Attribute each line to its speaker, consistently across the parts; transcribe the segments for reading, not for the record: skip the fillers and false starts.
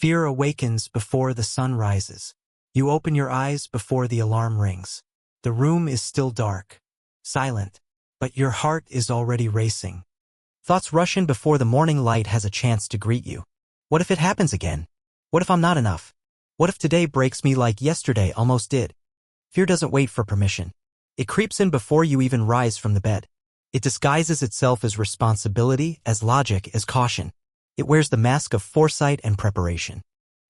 Speaker 1: Fear awakens before the sun rises. You open your eyes before the alarm rings. The room is still dark, silent, but your heart is already racing. Thoughts rush in before the morning light has a chance to greet you. What if it happens again? What if I'm not enough? What if today breaks me like yesterday almost did? Fear doesn't wait for permission. It creeps in before you even rise from the bed. It disguises itself as responsibility, as logic, as caution. It wears the mask of foresight and preparation.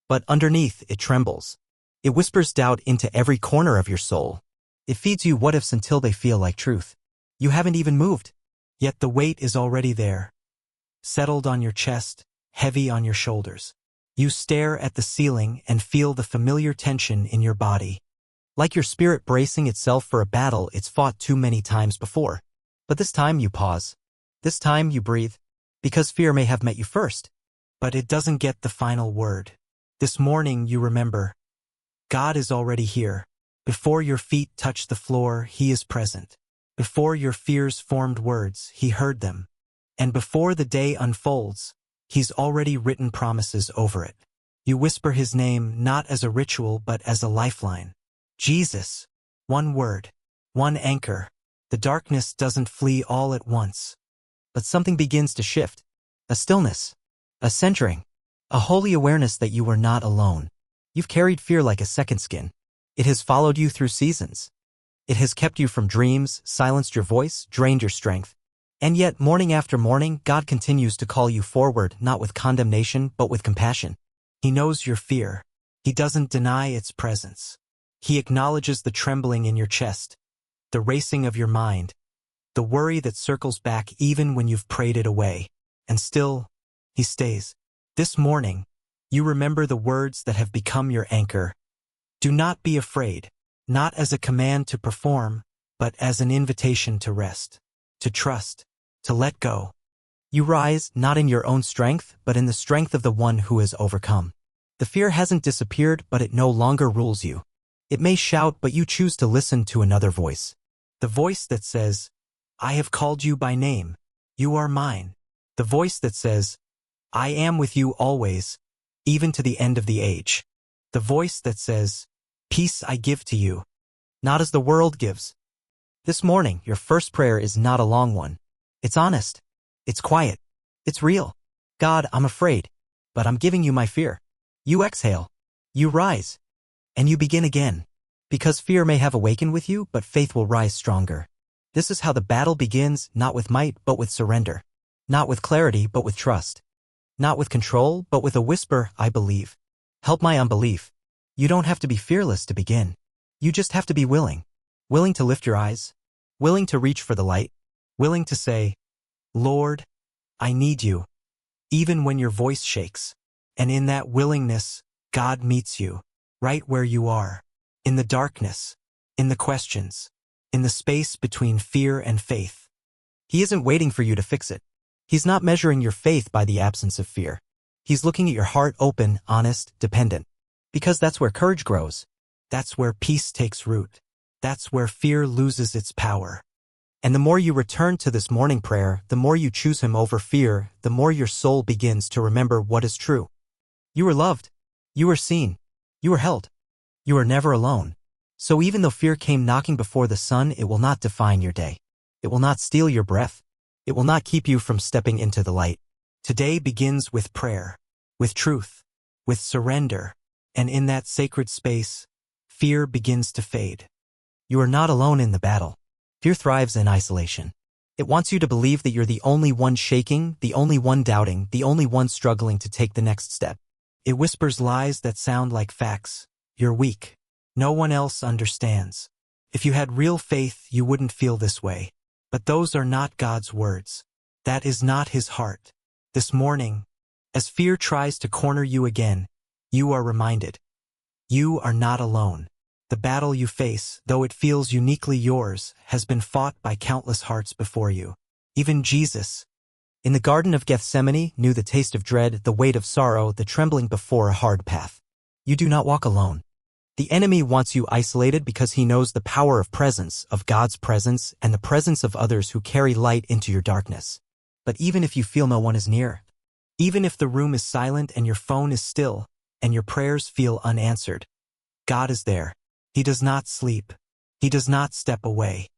Speaker 1: But underneath, it trembles. It whispers doubt into every corner of your soul. It feeds you what-ifs until they feel like truth. You haven't even moved, yet the weight is already there, settled on your chest, heavy on your shoulders. You stare at the ceiling and feel the familiar tension in your body. Like your spirit bracing itself for a battle it's fought too many times before. But this time you pause. This time you breathe. Because fear may have met you first. But it doesn't get the final word. This morning you remember. God is already here. Before your feet touch the floor, He is present. Before your fears formed words, He heard them. And before the day unfolds, He's already written promises over it. You whisper His name not as a ritual but as a lifeline. Jesus. One word. One anchor. The darkness doesn't flee all at once. But something begins to shift. A stillness. A centering. A holy awareness that you are not alone. You've carried fear like a second skin. It has followed you through seasons. It has kept you from dreams, silenced your voice, drained your strength. And yet, morning after morning, God continues to call you forward, not with condemnation, but with compassion. He knows your fear. He doesn't deny its presence. He acknowledges the trembling in your chest, the racing of your mind, the worry that circles back even when you've prayed it away. And still, He stays. This morning, you remember the words that have become your anchor. Do not be afraid, not as a command to perform, but as an invitation to rest, to trust, to let go. You rise not in your own strength, but in the strength of the one who has overcome. The fear hasn't disappeared, but it no longer rules you. It may shout, but you choose to listen to another voice. The voice that says, I have called you by name. You are mine. The voice that says, I am with you always, even to the end of the age. The voice that says, peace I give to you, not as the world gives. This morning, your first prayer is not a long one. It's honest. It's quiet. It's real. God, I'm afraid, but I'm giving you my fear. You exhale. You rise. And you begin again. Because fear may have awakened with you, but faith will rise stronger. This is how the battle begins, not with might, but with surrender. Not with clarity, but with trust. Not with control, but with a whisper, I believe. Help my unbelief. You don't have to be fearless to begin. You just have to be willing. Willing to lift your eyes. Willing to reach for the light. Willing to say, Lord, I need you. Even when your voice shakes. And in that willingness, God meets you. Right where you are. In the darkness. In the questions. In the space between fear and faith. He isn't waiting for you to fix it. He's not measuring your faith by the absence of fear. He's looking at your heart open, honest, dependent. Because that's where courage grows. That's where peace takes root. That's where fear loses its power. And the more you return to this morning prayer, the more you choose Him over fear, the more your soul begins to remember what is true. You are loved. You are seen. You are held. You are never alone. So even though fear came knocking before the sun, it will not define your day. It will not steal your breath. It will not keep you from stepping into the light. Today begins with prayer, with truth, with surrender. And in that sacred space, fear begins to fade. You are not alone in the battle. Fear thrives in isolation. It wants you to believe that you're the only one shaking, the only one doubting, the only one struggling to take the next step. It whispers lies that sound like facts. You're weak. No one else understands. If you had real faith, you wouldn't feel this way. But those are not God's words. That is not His heart. This morning, as fear tries to corner you again, you are reminded. You are not alone. The battle you face, though it feels uniquely yours, has been fought by countless hearts before you. Even Jesus, in the Garden of Gethsemane, knew the taste of dread, the weight of sorrow, the trembling before a hard path. You do not walk alone. The enemy wants you isolated because he knows the power of presence, of God's presence, and the presence of others who carry light into your darkness. But even if you feel no one is near, even if the room is silent and your phone is still, and your prayers feel unanswered. God is there. He does not sleep. He does not step away.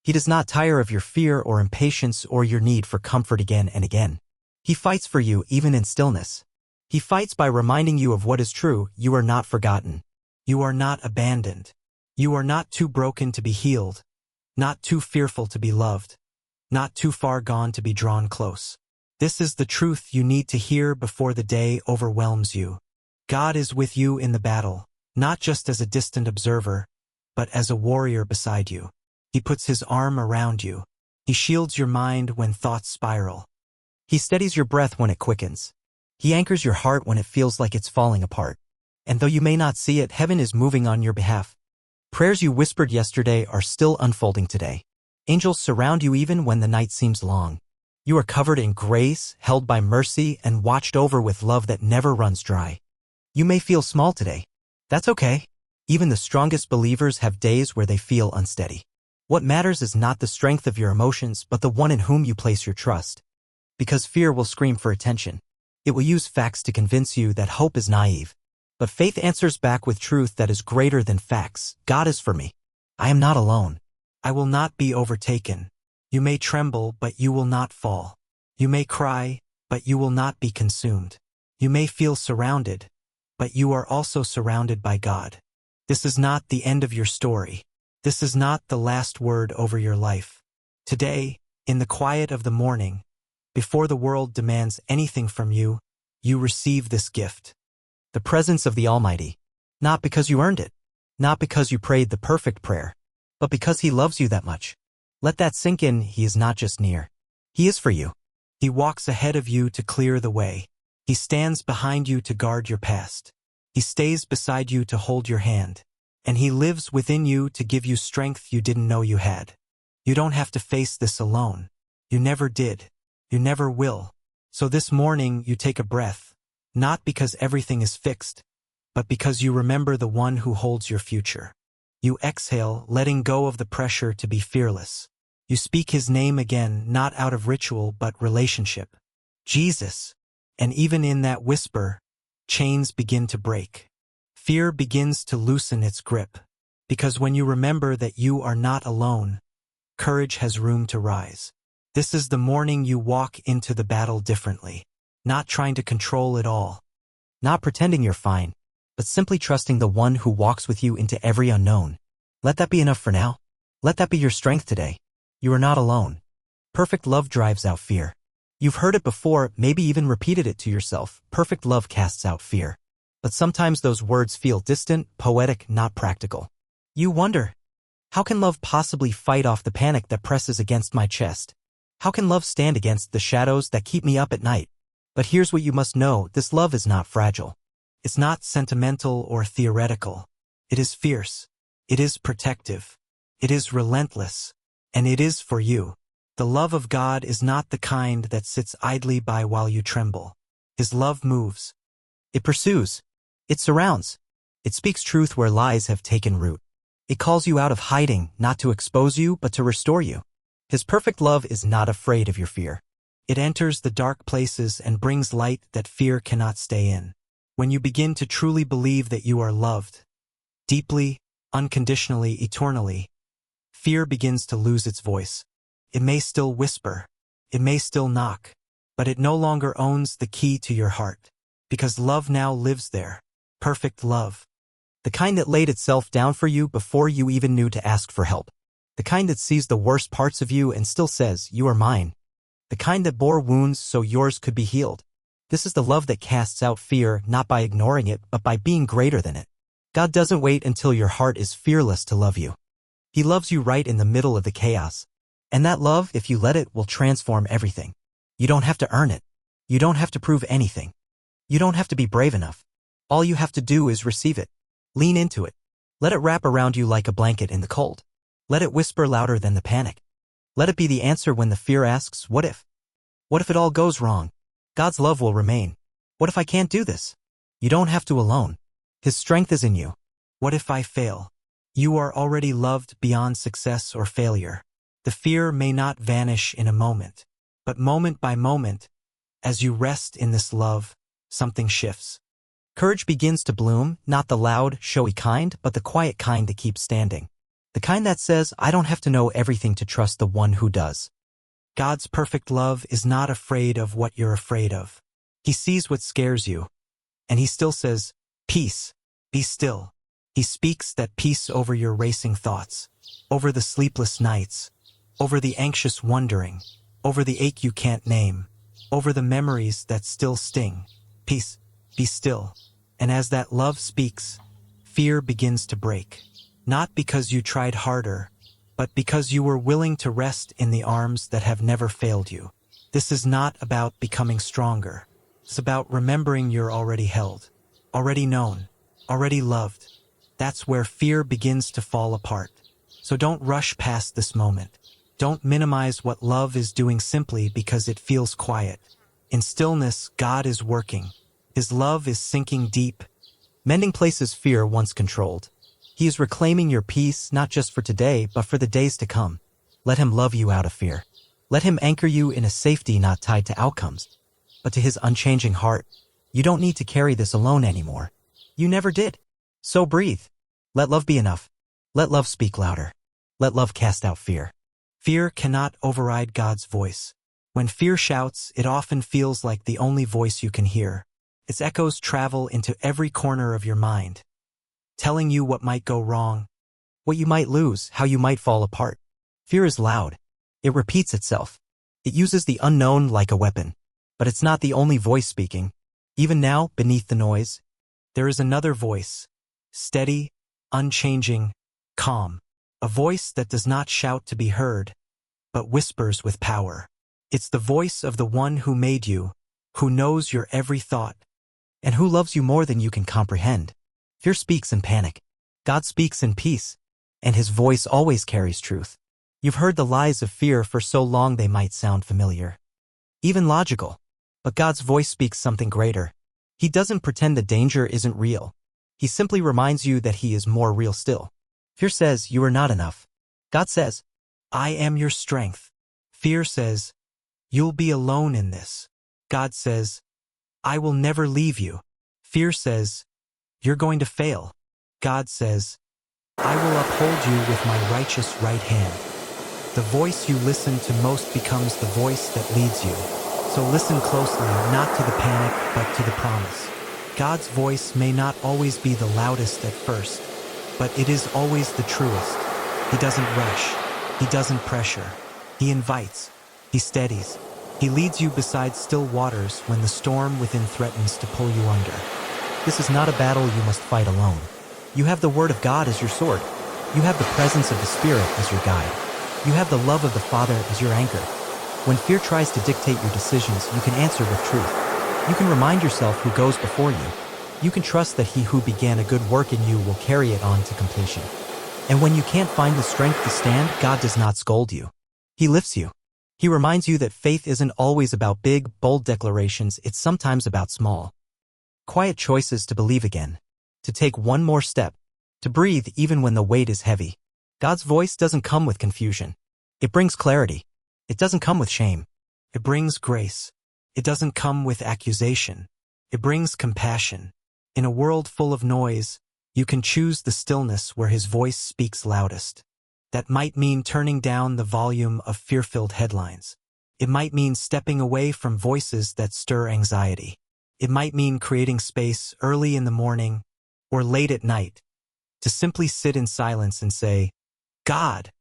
Speaker 1: He does not tire of your fear or impatience or your need for comfort again and again. He fights for you even in stillness. He fights by reminding you of what is true. You are not forgotten. You are not abandoned. You are not too broken to be healed, not too fearful to be loved, not too far gone to be drawn close. This is the truth you need to hear before the day overwhelms you. God is with you in the battle, not just as a distant observer, but as a warrior beside you. He puts his arm around you. He shields your mind when thoughts spiral. He steadies your breath when it quickens. He anchors your heart when it feels like it's falling apart. And though you may not see it, heaven is moving on your behalf. Prayers you whispered yesterday are still unfolding today. Angels surround you even when the night seems long. You are covered in grace, held by mercy, and watched over with love that never runs dry. You may feel small today. That's okay. Even the strongest believers have days where they feel unsteady. What matters is not the strength of your emotions, but the one in whom you place your trust. Because fear will scream for attention. It will use facts to convince you that hope is naive. But faith answers back with truth that is greater than facts. God is for me. I am not alone. I will not be overtaken. You may tremble, but you will not fall. You may cry, but you will not be consumed. You may feel surrounded, but you are also surrounded by God. This is not the end of your story. This is not the last word over your life. Today, in the quiet of the morning, before the world demands anything from you, you receive this gift. The presence of the Almighty. Not because you earned it. Not because you prayed the perfect prayer. But because He loves you that much. Let that sink in. He is not just near. He is for you. He walks ahead of you to clear the way. He stands behind you to guard your past. He stays beside you to hold your hand. And He lives within you to give you strength you didn't know you had. You don't have to face this alone. You never did. You never will. So this morning you take a breath, not because everything is fixed, but because you remember the one who holds your future. You exhale, letting go of the pressure to be fearless. You speak His name again, not out of ritual but relationship. Jesus. And even in that whisper, chains begin to break. Fear begins to loosen its grip. Because when you remember that you are not alone, courage has room to rise. This is the morning you walk into the battle differently. Not trying to control it all. Not pretending you're fine, but simply trusting the one who walks with you into every unknown. Let that be enough for now. Let that be your strength today. You are not alone. Perfect love drives out fear. You've heard it before, maybe even repeated it to yourself. Perfect love casts out fear. But sometimes those words feel distant, poetic, not practical. You wonder, how can love possibly fight off the panic that presses against my chest? How can love stand against the shadows that keep me up at night? But here's what you must know, this love is not fragile. It's not sentimental or theoretical. It is fierce. It is protective. It is relentless. And it is for you. The love of God is not the kind that sits idly by while you tremble. His love moves. It pursues. It surrounds. It speaks truth where lies have taken root. It calls you out of hiding, not to expose you, but to restore you. His perfect love is not afraid of your fear. It enters the dark places and brings light that fear cannot stay in. When you begin to truly believe that you are loved, deeply, unconditionally, eternally, fear begins to lose its voice. It may still whisper. It may still knock. But it no longer owns the key to your heart. Because love now lives there. Perfect love. The kind that laid itself down for you before you even knew to ask for help. The kind that sees the worst parts of you and still says, you are mine. The kind that bore wounds so yours could be healed. This is the love that casts out fear, not by ignoring it, but by being greater than it. God doesn't wait until your heart is fearless to love you. He loves you right in the middle of the chaos. And that love, if you let it, will transform everything. You don't have to earn it. You don't have to prove anything. You don't have to be brave enough. All you have to do is receive it. Lean into it. Let it wrap around you like a blanket in the cold. Let it whisper louder than the panic. Let it be the answer when the fear asks, what if? What if it all goes wrong? God's love will remain. What if I can't do this? You don't have to alone. His strength is in you. What if I fail? You are already loved beyond success or failure. The fear may not vanish in a moment, but moment by moment, as you rest in this love, something shifts. Courage begins to bloom, not the loud, showy kind, but the quiet kind that keeps standing. The kind that says, I don't have to know everything to trust the one who does. God's perfect love is not afraid of what you're afraid of. He sees what scares you, and he still says, peace, be still. He speaks that peace over your racing thoughts, over the sleepless nights, over the anxious wondering, over the ache you can't name, over the memories that still sting. Peace, be still. And as that love speaks, fear begins to break. Not because you tried harder, but because you were willing to rest in the arms that have never failed you. This is not about becoming stronger. It's about remembering you're already held, already known, already loved. That's where fear begins to fall apart. So don't rush past this moment. Don't minimize what love is doing simply because it feels quiet. In stillness, God is working. His love is sinking deep, mending places fear once controlled. He is reclaiming your peace not just for today, but for the days to come. Let him love you out of fear. Let him anchor you in a safety not tied to outcomes, but to his unchanging heart. You don't need to carry this alone anymore. You never did. So breathe. Let love be enough. Let love speak louder. Let love cast out fear. Fear cannot override God's voice. When fear shouts, it often feels like the only voice you can hear. Its echoes travel into every corner of your mind, telling you what might go wrong, what you might lose, how you might fall apart. Fear is loud. It repeats itself. It uses the unknown like a weapon. But it's not the only voice speaking. Even now, beneath the noise, there is another voice, steady, unchanging, calm. A voice that does not shout to be heard, but whispers with power. It's the voice of the one who made you, who knows your every thought, and who loves you more than you can comprehend. Fear speaks in panic. God speaks in peace, and his voice always carries truth. You've heard the lies of fear for so long they might sound familiar, even logical. But God's voice speaks something greater. He doesn't pretend the danger isn't real. He simply reminds you that he is more real still. Fear says, you are not enough. God says, I am your strength. Fear says, you'll be alone in this. God says, I will never leave you. Fear says, you're going to fail. God says, I will uphold you with my righteous right hand. The voice you listen to most becomes the voice that leads you. So listen closely, not to the panic, but to the promise. God's voice may not always be the loudest at first, but it is always the truest. He doesn't rush. He doesn't pressure. He invites. He steadies. He leads you beside still waters when the storm within threatens to pull you under. This is not a battle you must fight alone. You have the word of God as your sword. You have the presence of the Spirit as your guide. You have the love of the Father as your anchor. When fear tries to dictate your decisions, you can answer with truth. You can remind yourself who goes before you. You can trust that he who began a good work in you will carry it on to completion. And when you can't find the strength to stand, God does not scold you. He lifts you. He reminds you that faith isn't always about big, bold declarations, it's sometimes about small, quiet choices to believe again, to take one more step, to breathe even when the weight is heavy. God's voice doesn't come with confusion. It brings clarity. It doesn't come with shame. It brings grace. It doesn't come with accusation. It brings compassion. In a world full of noise, you can choose the stillness where his voice speaks loudest. That might mean turning down the volume of fear-filled headlines. It might mean stepping away from voices that stir anxiety. It might mean creating space early in the morning or late at night to simply sit in silence and say, God,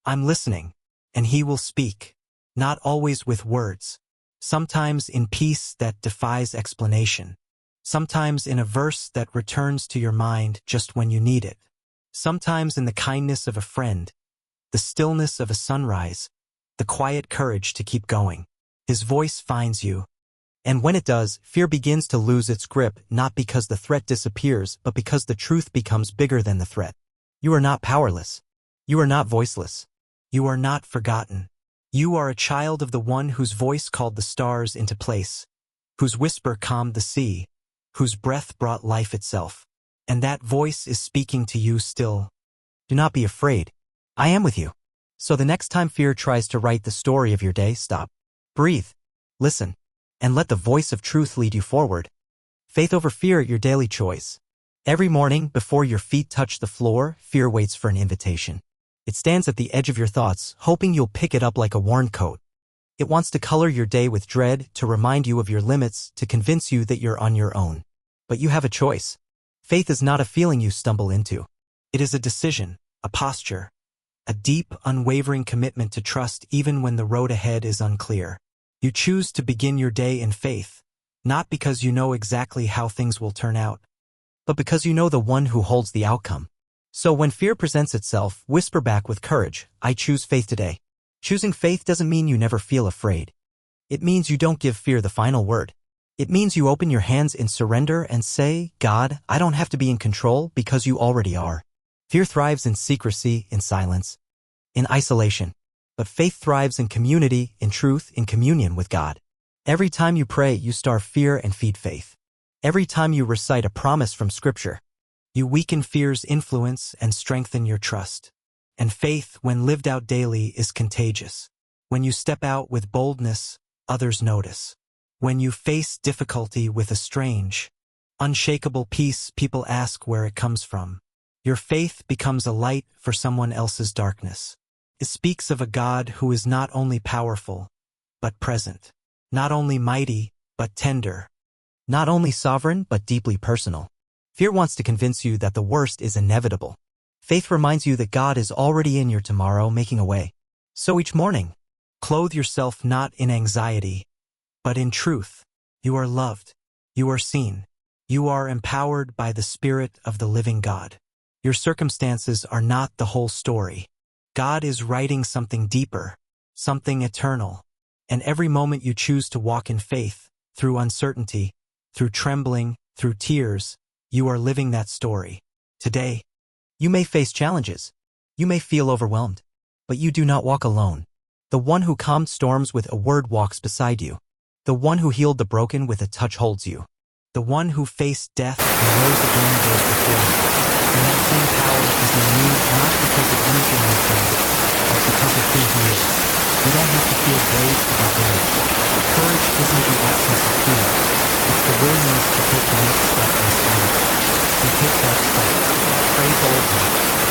Speaker 1: I'm listening, and he will speak, not always with words, sometimes in peace that defies explanation, sometimes in a verse that returns to your mind just when you need it, sometimes in the kindness of a friend, the stillness of a sunrise, the quiet courage to keep going. His voice finds you, and when it does, fear begins to lose its grip, not because the threat disappears, but because the truth becomes bigger than the threat. You are not powerless. You are not voiceless. You are not forgotten. You are a child of the one whose voice called the stars into place, whose whisper calmed the sea, whose breath brought life itself. And that voice is speaking to you still. Do not be afraid. I am with you. So the next time fear tries to write the story of your day, stop. Breathe. Listen. And let the voice of truth lead you forward. Faith over fear, your daily choice. Every morning, before your feet touch the floor, fear waits for an invitation. It stands at the edge of your thoughts, hoping you'll pick it up like a worn coat. It wants to color your day with dread, to remind you of your limits, to convince you that you're on your own. But you have a choice. Faith is not a feeling you stumble into. It is a decision, a posture, a deep, unwavering commitment to trust even when the road ahead is unclear. You choose to begin your day in faith, not because you know exactly how things will turn out, but because you know the one who holds the outcome. So when fear presents itself, whisper back with courage, I choose faith today. Choosing faith doesn't mean you never feel afraid. It means you don't give fear the final word. It means you open your hands in surrender and say, God, I don't have to be in control because you already are. Fear thrives in secrecy, in silence, in isolation. But faith thrives in community, in truth, in communion with God. Every time you pray, you starve fear and feed faith. Every time you recite a promise from Scripture, you weaken fear's influence and strengthen your trust. And faith, when lived out daily, is contagious. When you step out with boldness, others notice. When you face difficulty with a strange, unshakable peace, people ask where it comes from. Your faith becomes a light for someone else's darkness. It speaks of a God who is not only powerful, but present. Not only mighty, but tender. Not only sovereign, but deeply personal. Fear wants to convince you that the worst is inevitable. Faith reminds you that God is already in your tomorrow, making a way. So each morning, clothe yourself not in anxiety, but in truth. You are loved. You are seen. You are empowered by the Spirit of the living God. Your circumstances are not the whole story. God is writing something deeper, something eternal. And every moment you choose to walk in faith, through uncertainty, through trembling, through tears, you are living that story. Today, you may face challenges. You may feel overwhelmed. But you do not walk alone. The one who calmed storms with a word walks beside you. The one who healed the broken with a touch holds you. The one who faced death and rose again goes before you. And that same power is in you, not because of anything you've done, but because of who he is. You don't have to feel brave to be brave. Courage isn't the absence of fear. It's the willingness to take the next step in silence. You take that step. Pray boldly.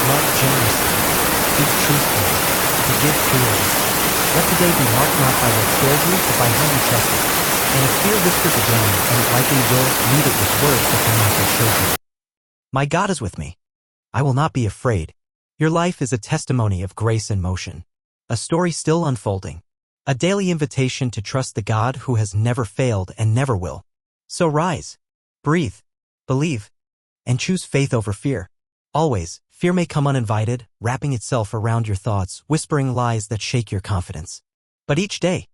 Speaker 1: Love generously. Speak truthfully. Forgive freely. Let today be marked not by what scared you, but by how you trust it. And if fear whispers again, and it likely will, meet it with words that cannot be shaken. My God is with me. I will not be afraid. Your life is a testimony of grace in motion. A story still unfolding. A daily invitation to trust the God who has never failed and never will. So rise, breathe, believe, and choose faith over fear. Always, fear may come uninvited, wrapping itself around your thoughts, whispering lies that shake your confidence. But each day,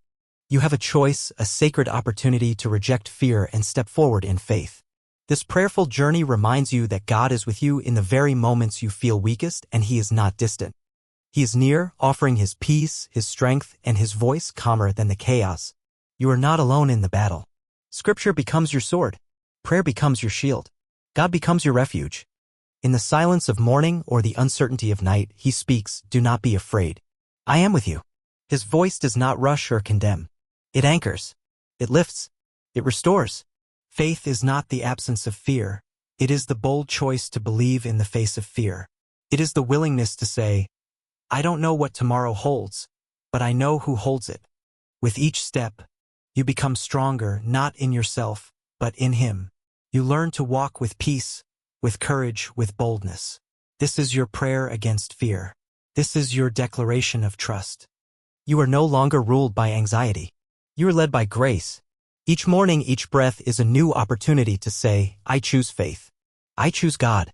Speaker 1: you have a choice, a sacred opportunity to reject fear and step forward in faith. This prayerful journey reminds you that God is with you in the very moments you feel weakest, and he is not distant. He is near, offering his peace, his strength, and his voice calmer than the chaos. You are not alone in the battle. Scripture becomes your sword. Prayer becomes your shield. God becomes your refuge. In the silence of morning or the uncertainty of night, he speaks, do not be afraid. I am with you. His voice does not rush or condemn. It anchors. It lifts. It restores. Faith is not the absence of fear. It is the bold choice to believe in the face of fear. It is the willingness to say, I don't know what tomorrow holds, but I know who holds it. With each step, you become stronger, not in yourself, but in him. You learn to walk with peace, with courage, with boldness. This is your prayer against fear. This is your declaration of trust. You are no longer ruled by anxiety. You are led by grace. Each morning, each breath is a new opportunity to say, I choose faith. I choose God.